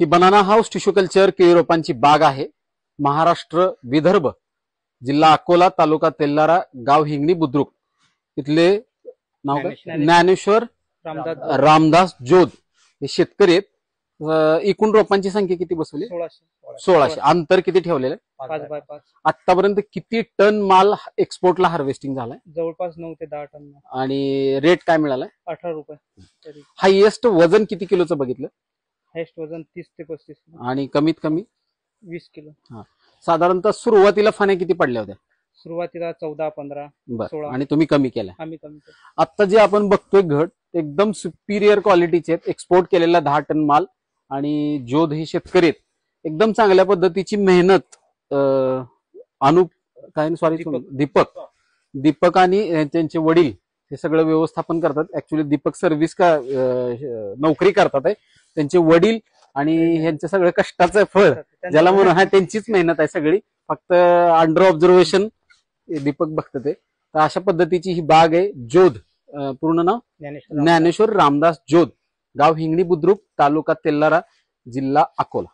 ही banana house tissue culture केळी रोपांची बाग आहे. महाराष्ट्र, विदर्भ, जिल्हा अकोला, तालुका तेल्लारा, गाव हिंगणी बुद्रुक. इथले नाव काय? ज्ञानेश्वर रामदास जोध हे शेतकरी आहेत. एकूण रोपांची संख्या किती बसवली? 1600. अंतर किती ठेवलेलं? 5x5. आतापर्यंत किती टन माल एक्सपोर्टला हार्वेस्टिंग झालाय? जवळपास 9 ते 10 टन. आणि रेट काय मिळालाय? 18 रुपये. हायएस्ट वजन किती किलोचं बघितलं? हायेस्ट वजन 30 ते 35. आणि कमीत कमी 20 किलो. साधारणतः सुरुवातीला फाण्या किती पडल्या होत्या? सुरुवातीला 14, 15, 16. आणि तुम्ही कमी केल्या? आम्ही कमी केलं. आता जे आपण बघतोय घट एकदम सुपिरियर क्वालिटीचे आहेत. एक्सपोर्ट केलेला 10 टन माल. आणि जोध हे शेतकरी आहेत. एकदम चांगल्या पद्धतीची मेहनत दीपक आणि त्यांचे वडील हे सगळं व्यवस्थापन करतात. ऍक्च्युली दीपक सर्व्हिस का नोकरी करतात आहे. त्यांचे वडील आणि ह्यांचं सगळं कष्टाचं फळ ज्याला म्हणून त्यांचीच मेहनत आहे सगळी. फक्त अंडर ऑब्झर्वेशन दीपक बघतात ते. तर अशा पद्धतीची ही बाग आहे. जोध, पूर्ण नाव ज्ञानेश्वर रामदास जोध, गाव हिंगणी बुद्रुक, तालुका तेल्लारा, जिल्हा अकोला.